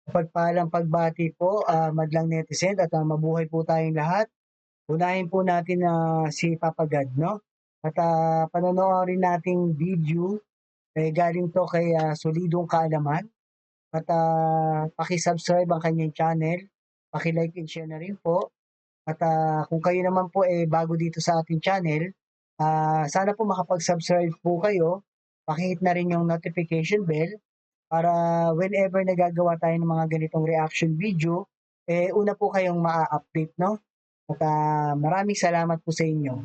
Mapagpalang pagbati po, madlang netizen at mabuhay po tayong lahat. Unahin po natin na si Papa God, no? At panonoorin nating video, galing to kay Solidong Kaalaman. At paki-subscribe ang kanyang channel, paki-like and share na rin po. At kung kayo naman po bago dito sa ating channel, sana po makapag-subscribe po kayo. Pakihit na rin yung notification bell para whenever nagagawa tayo ng mga ganitong reaction video, una po kayong maa-update, no? At maraming salamat po sa inyo.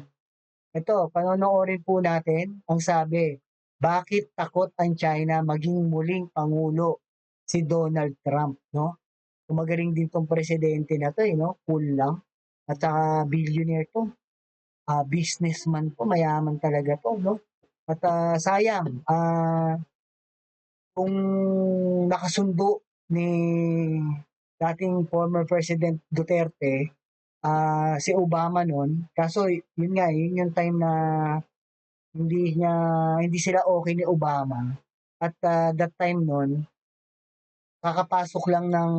Ito, panonoorin po natin ang sabi, bakit takot ang China maging muling pangulo si Donald Trump, no? Kumagaling din tong presidente na to, no? Cool lang. At saka billionaire to. Businessman to, mayaman talaga to, no? At sayang, kung nakasundo ni dating former President Duterte, si Obama nun, kaso yun nga, yun yung time na hindi sila okay ni Obama. At that time nun, kakapasok lang ng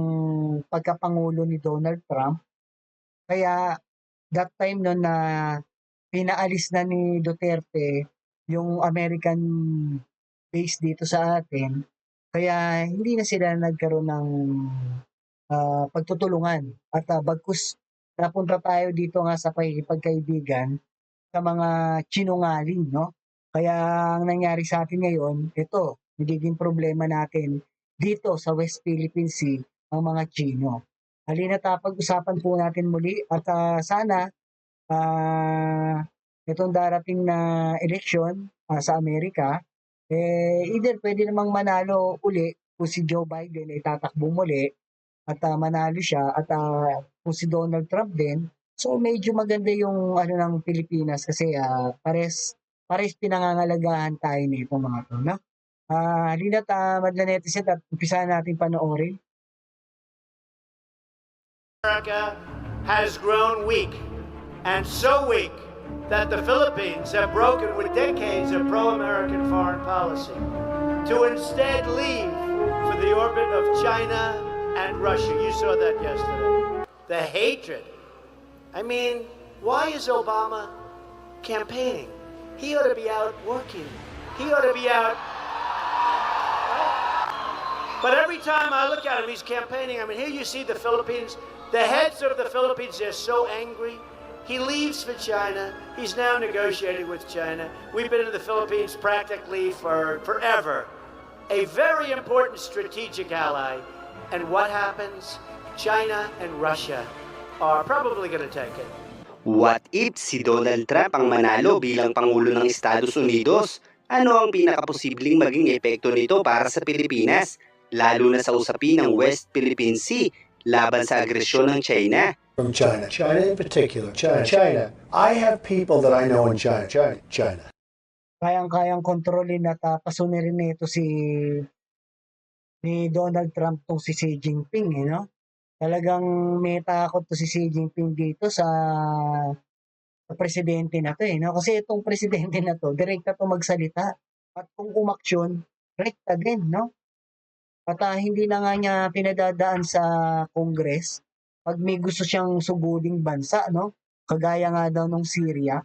pagkapangulo ni Donald Trump. Kaya that time nun na pinaalis na ni Duterte yung American base dito sa atin, kaya hindi na sila nagkaroon ng pagtutulungan. At bagkus napunta tayo dito nga sa pakikipagkaibigan sa mga sinungaling, no? Kaya ang nangyari sa atin ngayon, ito, nagiging problema natin dito sa West Philippine Sea, ang mga Chino. Halina't pag-usapan po natin muli at sana itong darating na eleksyon sa Amerika, either pwede namang manalo uli kung si Joe Biden ay tatakbo muli at manalo siya at kung si Donald Trump din. So medyo maganda yung ano ng Pilipinas kasi pares pinangangalagahan tayo nito mga to, no? Halina't madla netizen at umpisahan natin panoorin. America has grown weak, and so weak that the Philippines have broken with decades of pro-American foreign policy to instead leave for the orbit of China and Russia. You saw that yesterday. The hatred. I mean, why is Obama campaigning? He ought to be out working. He ought to be out. But every time I look at him, he's campaigning. I mean, here you see the Philippines. The heads of the Philippines, they're so angry. He leaves for China. He's now negotiating with China. We've been in the Philippines practically for forever. A very important strategic ally. And what happens? China and Russia are probably going to take it. What if si Donald Trump ang manalo bilang Pangulo ng Estados Unidos? Ano ang pinakaposibleng maging epekto nito para sa Pilipinas, lalo na sa usapin ng West Philippine Sea laban sa agresyon ng China? From China in particular, China. I have people that I know in China. Kayang-kayang kontrolin at pasunurin nito ni Donald Trump tong si Xi Jinping, no? Talagang may takot to si Xi Jinping dito sa presidente na to, no? Kasi itong presidente na to, direkta to magsalita. At kung umaksyon, rekta din, no? At hindi na nga niya pinadadaan sa Congress pag may gusto siyang suguding bansa, no? Kagaya nga daw nung Syria,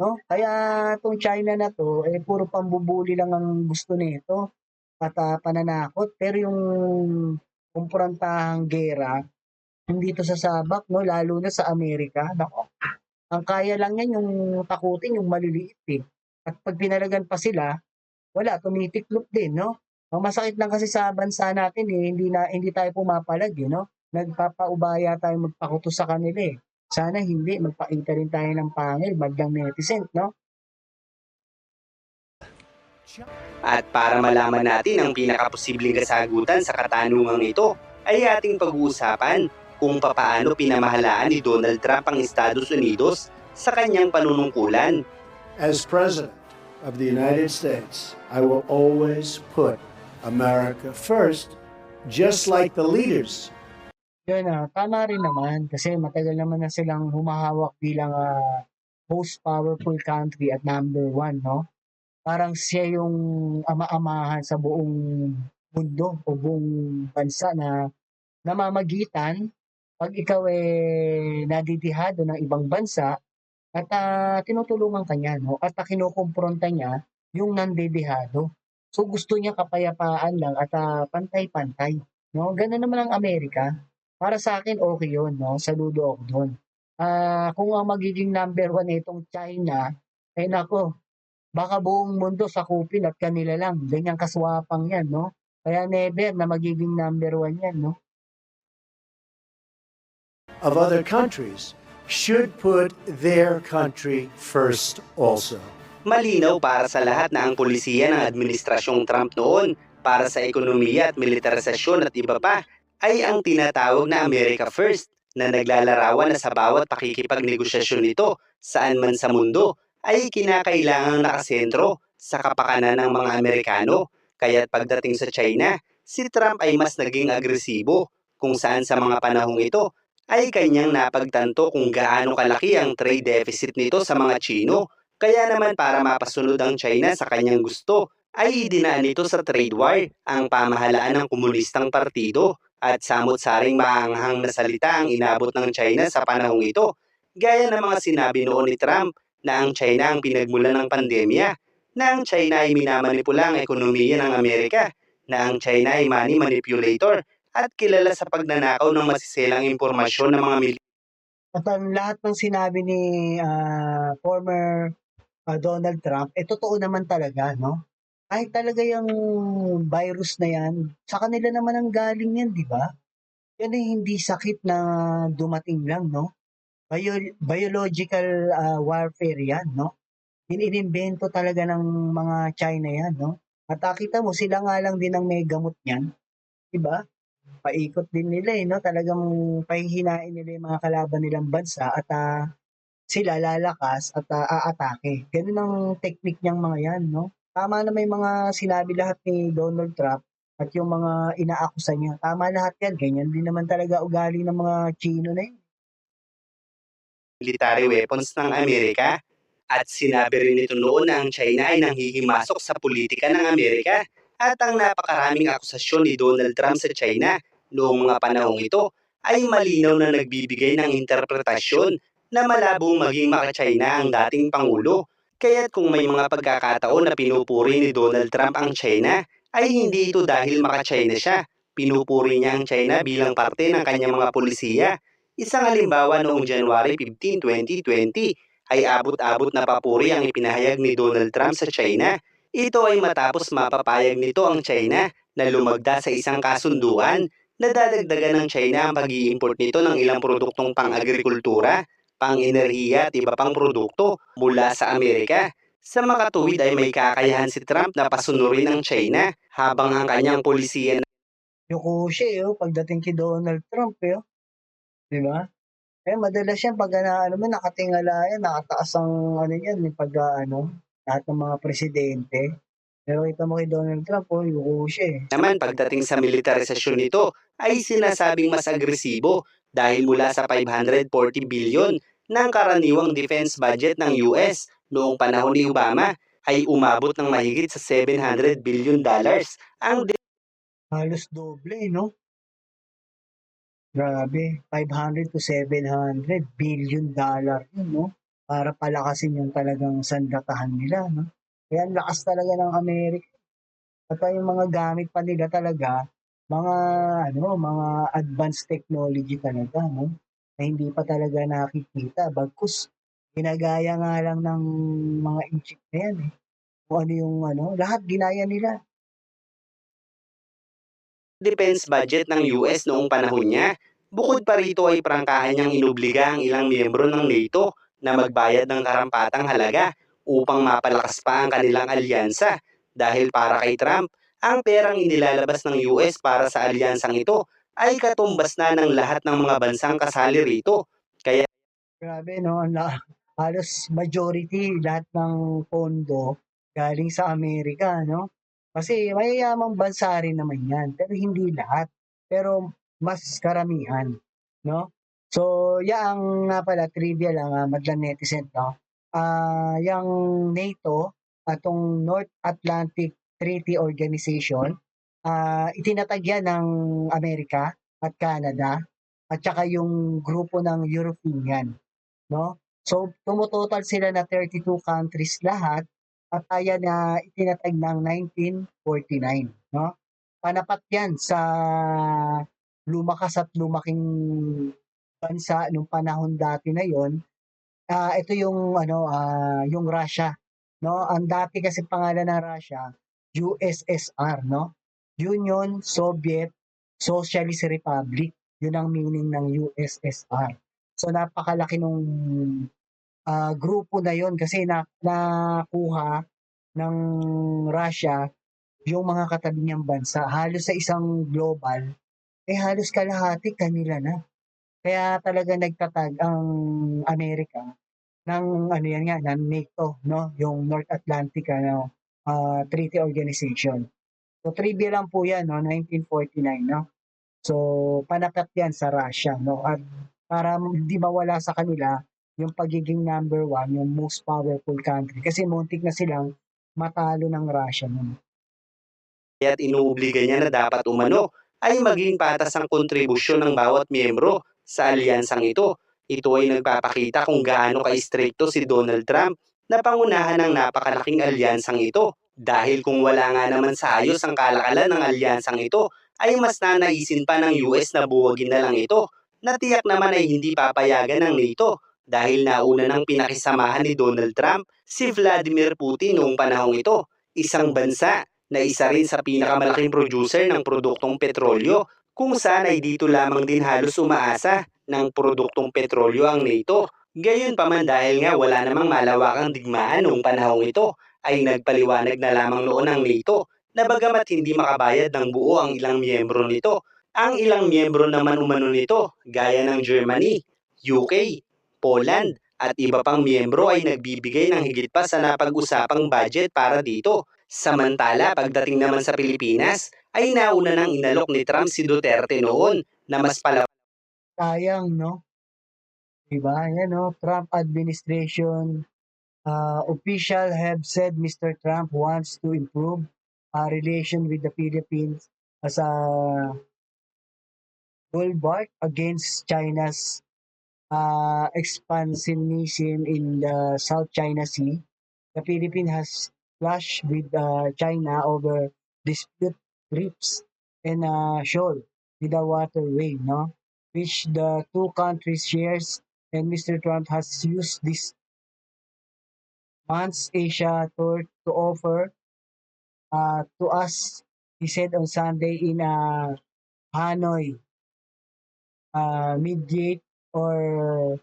no? Kaya itong China na to, puro pambubuli lang ang gusto nito at pananakot. Pero yung kumpurantahang gera, hindi to sasabak, no? Lalo na sa Amerika. Nako, ang kaya lang yan yung takutin yung maliliit eh. At pag pinalagan pa sila, wala, tumitiklop din, no? Ang masakit lang kasi sa bansa natin hindi tayo pumapalag, no? Nagpapaubaya tayo magpakutos sa kanila eh. Sana hindi, magpakita rin tayo ng pangil, magdang netizen, no? At para malaman natin ang pinakaposibleng kasagutan sa katanungang ito, ay ating pag-uusapan kung papaano pinamahalaan ni Donald Trump ang Estados Unidos sa kanyang panunungkulan. As President of the United States, I will always put America first, just like the leaders. Yun, tama rin naman kasi matagal naman na silang humahawak bilang most powerful country at number one, no? Parang siya yung ama-amahan sa buong mundo o buong bansa na namamagitan 'pag ikaw, nadidihado ng ibang bansa at, tinutulungan ka niya 'no, at, kinokompronta niya yung nandidihado. So, gusto niya kapayapaan lang at, pantay-pantay 'no, gano'n naman ang Amerika. Para sa'kin okey 'yun 'no, saludo ako do'n. Kung ang magiging number one nitong China, ay naku, baka buong mundo sakupin at kanila lang, ganyang kaswapang 'yan 'no. Kaya never na magiging number one 'yan 'no. Of other countries should put their country first also. Malinaw para sa lahat na ang pulisiya ng administrasyong Trump noon para sa ekonomiya at militarisasyon at iba pa ay ang tinatawag na America First na naglalarawan na sa bawat pakikipagnegosasyon nito saan man sa mundo ay kinakailangang nakasentro sa kapakanan ng mga Amerikano. Kaya't pagdating sa China, si Trump ay mas naging agresibo kung saan sa mga panahong ito ay kanyang napagtanto kung gaano kalaki ang trade deficit nito sa mga Chino. Kaya naman para mapasunod ang China sa kanyang gusto, ay idinaan nito sa trade war ang pamahalaan ng komunistang partido at samot-saring maanghang na salita ang inabot ng China sa panahong ito. Gaya ng mga sinabi noon ni Trump na ang China ang pinagmulan ng pandemya, na ang China ay minamanipula ang ekonomiya ng Amerika, na ang China ay money manipulator at kilala sa pagnanakaw ng masiselang impormasyon ng mga At ang lahat ng sinabi ni, former, Donald Trump, totoo naman talaga 'no. Kahit talaga yung virus na 'yan, sa kanila naman ang galing 'yan 'di ba? Yan ay hindi sakit na dumating lang 'no. Biological, warfare 'yan 'no. Inimbento talaga ng mga China 'yan 'no. At, kita mo sila nga lang din ang may gamot niyan, 'di ba? Paikot din nila, 'no, talagang pahihinain nila yung mga kalaban nilang bansa at, sila lalakas at, aatake. Gano'n ang technique niyang mga 'yan 'no. Tama na may mga sinabi lahat ni Donald Trump at yung mga inaakusa niya, tama lahat 'yan, ganyan din naman talaga ugali ng mga Chino na 'yan. military weapons ng Amerika. At sinabi rin nito noon na ang China ay nanghihimasok sa politika ng Amerika at ang napakaraming akusasyon ni Donald Trump sa China noong mga panahong ito ay malinaw na nagbibigay ng interpretasyon na malabong maging maka-China ang dating Pangulo. Kaya't kung may mga pagkakataon na pinupuri ni Donald Trump ang China, ay hindi ito dahil maka-China siya. Pinupuri niya ang China bilang parte ng kanyang mga pulisiya. Isang halimbawa noong January 15, 2020, ay abot-abot na papuri ang ipinahayag ni Donald Trump sa China. Ito ay matapos mapapayag nito ang China na lumagda sa isang kasunduan na dadagdagan ng China ang pag-iimport nito ng ilang produktong pang-agrikultura, pang-enerhiya at iba pang produkto mula sa Amerika. Sa makatuwid ay may kakayahan si Trump na pasunurin ang China habang ang kanyang polisiya Yuko siya, pagdating kay Donald Trump, 'di ba? Madalas yan 'pag, ano mo nakatingala yan, nakataas ang ano niyan, yung lahat ng mga presidente. Pero kita mo kay Donald Trump, yuko siya, naman pagdating sa militarisasyon nito ay sinasabing mas agresibo dahil mula sa 540 bilyon ng karaniwang defense budget ng US noong panahon ni Obama ay umabot ng mahigit sa 700 billion dollars ang Halos doble 'no? Grabe, 500 to 700 billion dollar yun 'no, para palakasin yung talagang sandatahan nila 'no. Kaya ang lakas talaga ng Amerika at yung mga gamit pa nila talaga, mga mga advanced technology talaga 'no, na hindi pa talaga nakikita bagkus ginagaya nga lang ng mga Egypt na yan, kung ano yung lahat ginaya nila. defense budget ng US noong panahon niya. Bukod pa rito ay prangkahan niyang inobliga ang ilang miyembro ng NATO na magbayad ng karampatang halaga upang mapalakas pa ang kanilang alyansa dahil para kay Trump, ang perang inilalabas ng US para sa alyansang ito ay katumbas na ng lahat ng mga bansang kasali rito. Kaya Grabe 'no, halos majority lahat ng pondo galing sa Amerika 'no? Kasi mayayamang bansa rin naman 'yan, pero hindi lahat. Pero mas karamihan 'no? So, yaang nga pala trivia lang, madlang netizen 'no, yang NATO at North Atlantic Treaty Organization, itinatag 'yan ng Amerika at Canada at saka yung grupo ng European, no? So tumototal sila na 32 countries lahat at ayan na itinatag ng 1949, no? Panapat 'yan sa lumakas at lumaking bansa nung panahon dati na 'yon. Ito yung ano, yung Russia, no? Ang dati kasi pangalan ng Russia, USSR, no? Union Soviet Socialist Republic. Yun ang meaning ng USSR. So napakalaki nung grupo na yon kasi nakuha ng Russia yung mga katabi niyang bansa. Halos sa isang global, halos kalahati kanila na. Kaya talaga nagtatag ang Amerika ng ano yan nga, ng NATO, no? Yung North Atlantic Treaty Organization. So trivia lang po yan, no? 1949, no? So panakat yan sa Russia, no? At para hindi mawala sa kanila yung pagiging number one, yung most powerful country. Kasi muntik na silang matalo ng Russia. No? Kaya't inuobliga niya na dapat umano ay maging patas ang kontribusyon ng bawat miyembro sa alyansang ito. Ito ay nagpapakita kung gaano ka-istrikto si Donald Trump na pangunahan ng napakalaking alyansang ito. Dahil kung wala nga naman sa ayos ang kalakalan ng alyansang ito, ay mas nanaisin pa ng US na buwagin na lang ito, na tiyak naman ay hindi papayagan ng NATO dahil nauna ng pinakisamahan ni Donald Trump si Vladimir Putin noong panahong ito, isang bansa na isa rin sa pinakamalaking producer ng produktong petrolyo, kung saan ay dito lamang din halos umaasa ng produktong petrolyo ang NATO. Gayunpaman dahil nga wala namang malawakang digmaan noong panahong ito, ay nagpaliwanag na lamang noon ang NATO na bagamat hindi makabayad ng buo ang ilang miyembro nito, ang ilang miyembro naman umano nito gaya ng Germany, UK, Poland at iba pang miyembro ay nagbibigay ng higit pa sa napag-usapang budget para dito. Samantala, pagdating naman sa Pilipinas, ay nauna nang inalok ni Trump si Duterte noon na mas Sayang, no? Diba? Yan, no? Trump administration official have said Mr. Trump wants to improve relation with the Philippines as a bulwark against China's expansionism in the South China Sea. The Philippines has clashed with China over dispute trips and shoal with the waterway, no? Which the two countries shares, and Mr. Trump has used this month's Asia tour to offer to us, he said on Sunday in Hanoi, mediate or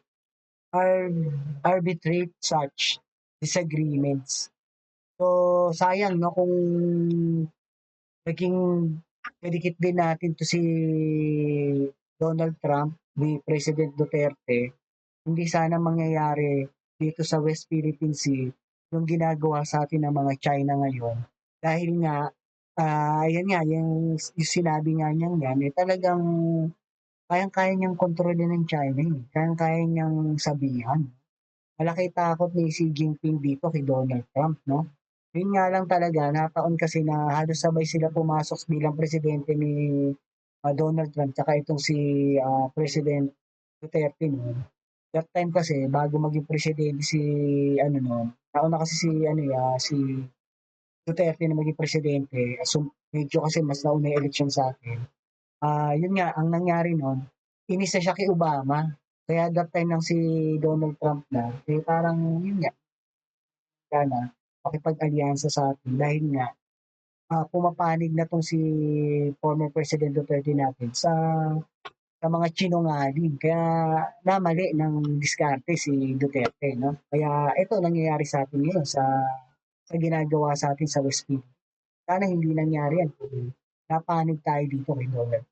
arbitrate such disagreements. So, sayang, no, kung naging dedikit din natin to si Donald Trump, ni President Duterte, hindi sana mangyayari dito sa West Philippine Sea yung ginagawa sa atin ng mga China ngayon. Dahil nga, ayan nga, yung sinabi nga niyang yan, talagang kayang-kaya niyang kontrolin ng China. Kayang-kaya niyang sabihan. Malaki takot ni Xi Jinping dito kay Donald Trump, no? Yun nga lang talaga, nataon kasi na halos sabay sila pumasok bilang presidente ni Donald Trump tsaka itong si President Duterte no. That time kasi bago maging presidente si nauna kasi si Duterte na maging presidente. So medyo kasi mas nauna yung election sa atin. Yun nga ang nangyari noon, inis na siya kay Obama. Kaya that time lang si Donald Trump na, parang yun nga, sana makipag-alyansa sa atin dahil nga pumapanig na tong si former President Duterte natin sa mga sinungaling. Kaya namali ng diskarte si Duterte, no? Kaya ito nangyayari sa atin ngayon sa ginagawa sa atin sa West Philippines. Sana hindi nangyari yan. Napanig tayo dito kay Donald.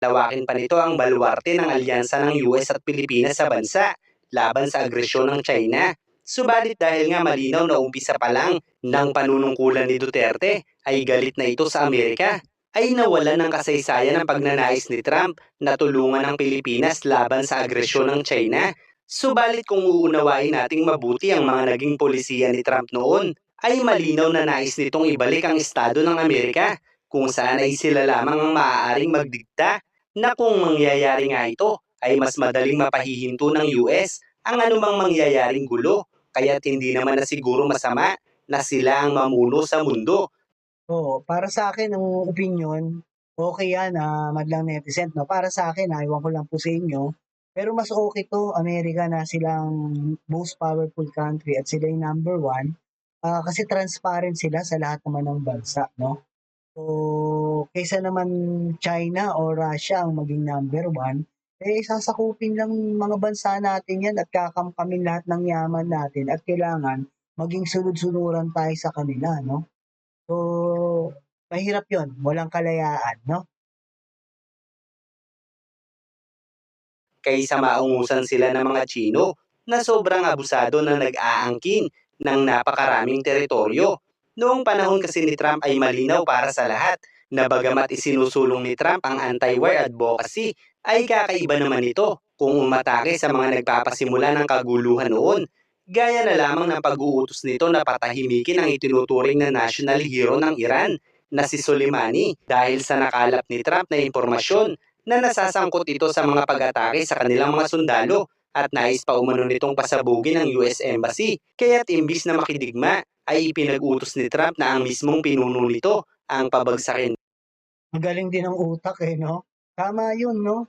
Lawakin pa nito ang baluarte ng alyansa ng US at Pilipinas sa bansa laban sa agresyon ng China. Subalit dahil nga malinaw na umpisa pa lang ng panunungkulan ni Duterte ay galit na ito sa Amerika, ay nawalan ng kasaysayan ang pagnanais ni Trump na tulungan ang Pilipinas laban sa agresyon ng China. Subalit kung uunawain nating mabuti ang mga naging polisiya ni Trump noon, ay malinaw na nais nitong ibalik ang estado ng Amerika. kung saan ay sila lamang ang maaaring magdikta na kung mangyayari nga ito ay mas madaling mapahihinto ng US ang anumang mangyayaring gulo, kaya't hindi naman na siguro masama na sila ang mamuno sa mundo. Oo, para sa akin ang opinyon, okay yan, madlang netizen 'no. Para sa akin, ewan ko lang po sa inyo, pero mas okay 'to Amerika na silang most powerful country at sila yung number one, kasi transparent sila sa lahat naman ng bansa 'no. So, kaysa naman China o Russia ang maging number one, eh, sasakupin lang mga bansa natin yan at kakamkamin lahat ng yaman natin at kailangan maging sunod-sunuran tayo sa kanila 'no. So, mahirap 'yun, walang kalayaan 'no? Kaysa maungusan sila ng mga Tsino na sobrang abusado na nag-aangkin ng napakaraming teritoryo. Noong panahon kasi ni Trump ay malinaw para sa lahat na bagamat isinusulong ni Trump ang anti-war advocacy, ay kakaiba naman ito kung umatake sa mga nagpapasimula ng kaguluhan noon. Gaya na lamang ng pag-uutos nito na patahimikin ang itinuturing na national hero ng Iran na si Soleimani dahil sa nakalap ni Trump na impormasyon na nasasangkot ito sa mga pag-atake sa kanilang mga sundalo at nais pa umano nitong pasabugin ng US Embassy. Kaya't imbis na makidigma, ay ipinag-utos ni Trump na ang mismong pinuno nito ang pabagsakin. Magaling din ang utak, eh, 'no? Tama 'yun 'no?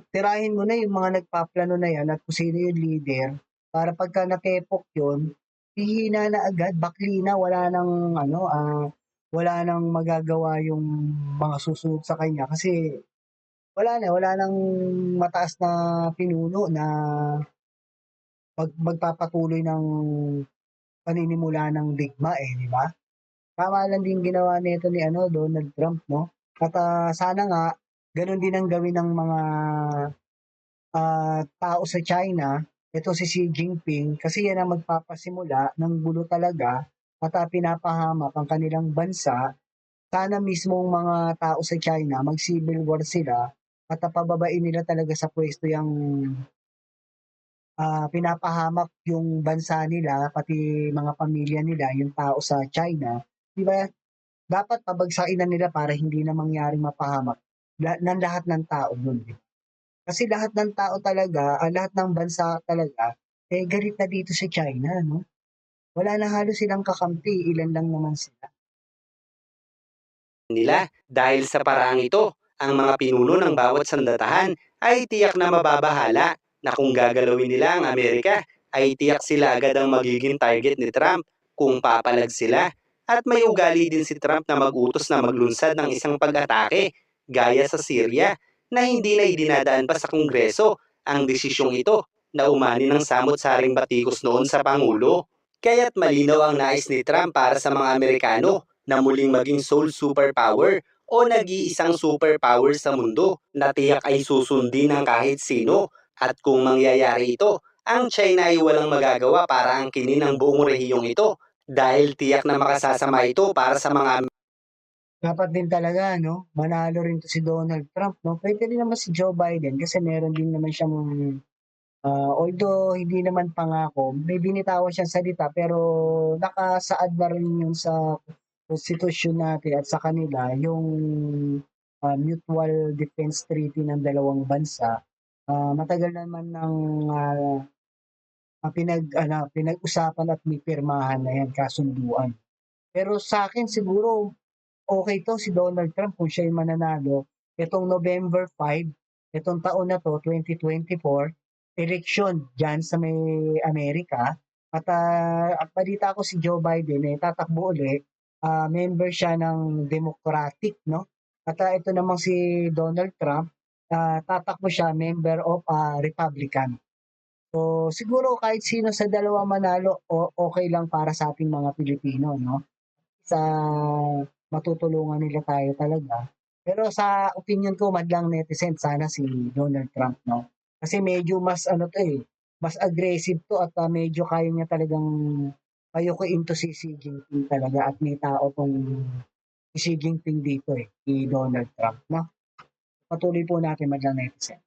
Tirahin mo na yung mga nagpaplano na 'yan at kung sino yung leader para pagka natepok 'yun, hihina na agad, bakli na, wala nang magagawa yung mga susunod sa kanya kasi wala ng mataas na pinuno na magpapatuloy ng paninimula ng digma, eh, 'di ba? Tama lang din ginawa nito ni Donald Trump 'no? At, sana nga gano'n din ang gawin ng mga, tao sa China, ito si Xi Jinping, kasi yan ang magpapasimula ng gulo talaga at, pinapahamak ang kanilang bansa. Sana mismong mga tao sa China mag-civil war sila at, pababain nila talaga sa puwesto yang, pinapahamak yung bansa nila, pati mga pamilya nila, yung tao sa China, 'di ba? Dapat pabagsakin na nila para hindi na mangyaring mapahamak ng lahat ng tao dun, 'di ba? Kasi lahat ng tao talaga, lahat ng bansa talaga, eh, galit na dito sa China 'no? Wala na halos silang kakampi, ilan lang naman sila. Nila dahil sa paraang ito, ang mga pinuno ng bawat sandatahan ay tiyak na mababahala na kung gagalawin nila ang Amerika ay tiyak sila agad ang magiging target ni Trump kung papalag sila. At may ugali din si Trump na mag-utos na maglunsad ng isang pag-atake gaya sa Syria na hindi na idinadaan pa sa Kongreso ang desisyong ito na umani ng samot-saring batikos noon sa Pangulo. Kaya't malinaw ang nais ni Trump para sa mga Amerikano na muling maging sole superpower o nag-iisang superpower sa mundo na tiyak ay susundin ng kahit sino. At kung mangyayari ito, ang China ay walang magagawa para angkinin ang buong rehiyong ito dahil tiyak na makasasama ito para sa mga Dapat din talaga 'no, manalo rin 'to si Donald Trump 'no, puwede rin naman si Joe Biden kasi meron din naman siyang, although hindi naman pangako, may binitawan siyang salita pero nakasaad na rin 'yun sa konstitusyon natin at sa kanila yung, mutual defense treaty ng dalawang bansa. Matagal naman ng, pinag-usapan at may pirmahan na 'yan, kasunduan. Pero sa'kin siguro okey 'to si Donald Trump kung siya yung mananalo. Itong November 5, itong taon na 'to, 2024, eleksyon diyan sa may Amerika at, ang balita ko si Joe Biden, eh, tatakbo uli, member siya ng Democratic 'no, at, ito namang si Donald Trump, tatakbo siya member of, Republican. So, siguro kahit sino sa dalawa manalo okey lang para sa ating mga Pilipino 'no, sa matutulungan nila tayo talaga. Pero sa opinyon ko madlang netizen sana si Donald Trump 'no, kasi medyo mas ano 'to, eh, mas aggressive 'to at, medyo kaya niya talagang payukuin 'to si Xi Jinping talaga at may tao 'tong si Xi Jinping dito, eh, si Donald Trump 'no. Patuloy po natin madlang netizen.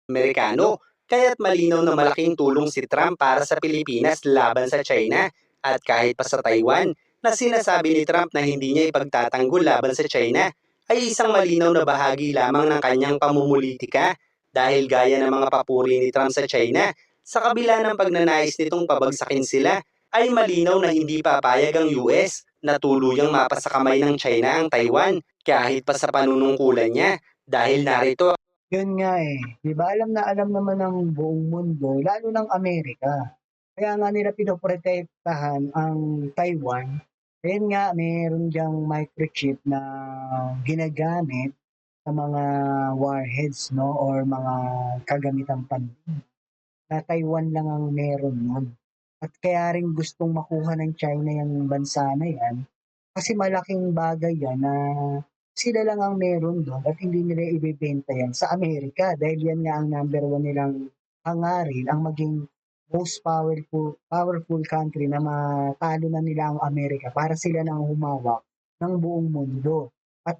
Amerikano. Kaya't malinaw na malaking tulong si Trump para sa Pilipinas laban sa China at kahit pa sa Taiwan na sinasabi ni Trump na hindi niya ipagtatanggol laban sa China ay isang malinaw na bahagi lamang ng kanyang pamumulitika dahil gaya ng mga papuri ni Trump sa China, sa kabila ng pagnanais nitong pabagsakin sila, ay malinaw na hindi papayag ang US na tuluyang mapasakamay ng China ang Taiwan kahit pa sa panunungkulan niya dahil narito. Yun nga eh. Di ba alam na alam naman ng buong mundo, lalo ng Amerika. Kaya nga nila pinoprotektahan ang Taiwan. Ayun nga, meron diyang microchip na ginagamit sa mga warheads, no? Or mga kagamitang pandig. Na Taiwan lang ang meron nun. At kaya rin gustong makuha ng China yung bansa na yan. Kasi malaking bagay yan na sila lang ang meron doon at hindi nila ibebenta yan sa Amerika dahil yan nga ang number one nilang hangarin ang maging most powerful country na matalo na nila ang Amerika para sila nang humawak ng buong mundo. At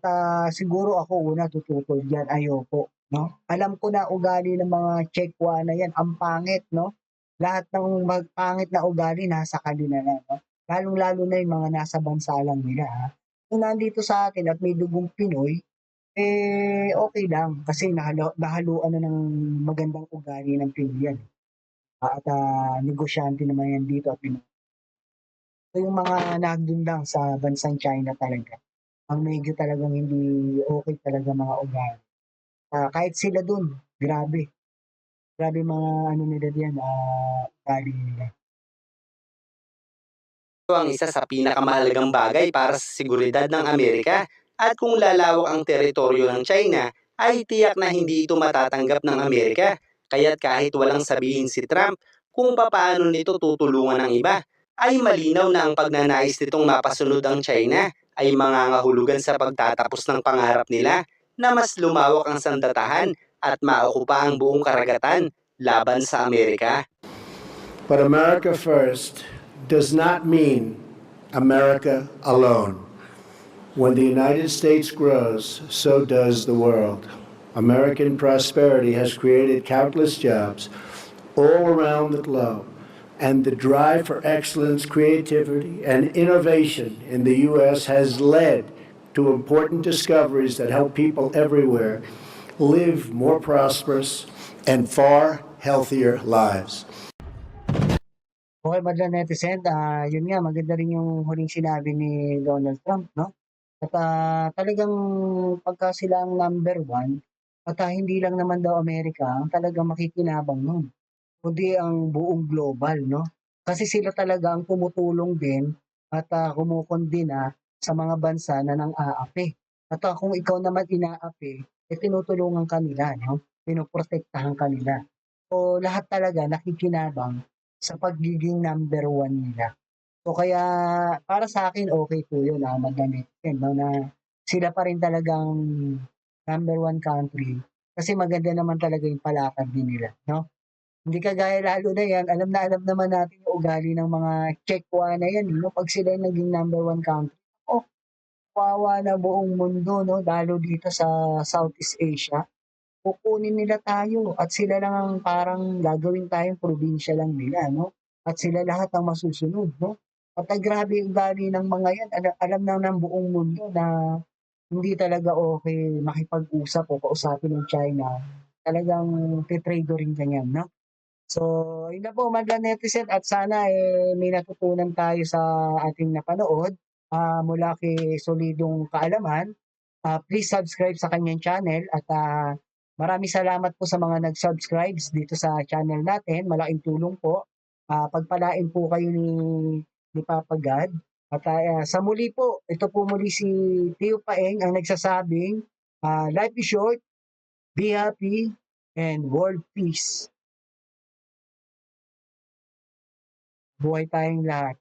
siguro ako una tututol diyan, ayoko, no? Alam ko na ugali ng mga Chekwa na yan, ang pangit, no? Lahat ng magpangit na ugali nasa kanila na, no? Lalong-lalo na yung mga nasa bansa lang nila, ha? Kung nandito sa atin at may dugong Pinoy, eh okay lang kasi nahaluan na ng magandang ugali ng Pinoy yan. At negosyante naman yan dito at Pinoy. So yung mga nandun lang sa bansang China talaga, ang medyo talagang hindi okay talaga mga ugali. Kahit sila dun, grabe. Grabe mga ano nila diyan, ugali nila. Ito ang isa sa pinakamahalagang bagay para sa seguridad ng Amerika at kung lalawak ang teritoryo ng China ay tiyak na hindi ito matatanggap ng Amerika kaya't kahit walang sabihin si Trump kung papaano nito tutulungan ang iba ay malinaw na ang pagnanais nitong mapasunod ang China ay mangangahulugan sa pagtatapos ng pangarap nila na mas lumawak ang sandatahan at maokupa ang buong karagatan laban sa Amerika. But America first does not mean America alone. When the United States grows, so does the world. American prosperity has created countless jobs all around the globe, and the drive for excellence, creativity, and innovation in the U.S. has led to important discoveries that help people everywhere live more prosperous and far healthier lives. Okay, madlang netizen, yun nga, maganda rin yung huling sinabi ni Donald Trump, no? At talagang pagka sila ang number one, at hindi lang naman daw Amerika ang talagang makikinabang nun, kundi ang buong global, no? Kasi sila talaga ang tumutulong din at kumukondina sa mga bansa na nang-aapi. At kung ikaw naman inaapi, tinutulungan kanila, no? Pinoprotektahan kanila. So lahat talaga nakikinabang sa pagiging number one nila. So kaya para sa akin okay po yun, madamit din, no, na sila pa rin talagang number one country kasi maganda naman talaga yung palakad din nila, no? Hindi kagaya lalo na yan, alam naman natin yung ugali ng mga Chekwa na yan, no? Pag sila yung naging number one country, oh, kawawa na buong mundo, no? Lalo dito sa Southeast Asia, kukunin nila tayo at sila lang ang parang gagawin tayong probinsya lang nila, no? At sila lahat ang masusunod, no? At grabe yung ugali ng mga yan. Alam na ng buong mundo na hindi talaga okay makipag-usap o kausapin ng China. Talagang titrade rin ganyan, no? So, yun na po mga netizen at sana may natutunan tayo sa ating napanood mula kay Solidong Kaalaman. Please subscribe sa kanyang channel at maraming salamat po sa mga nag-subscribe dito sa channel natin. Malaking tulong po. Pagpalain po kayo ni Papa God. At sa muli po, ito po muli si Tio Paeng ang nagsasabing, life is short, be happy, and world peace. Buhay tayong lahat.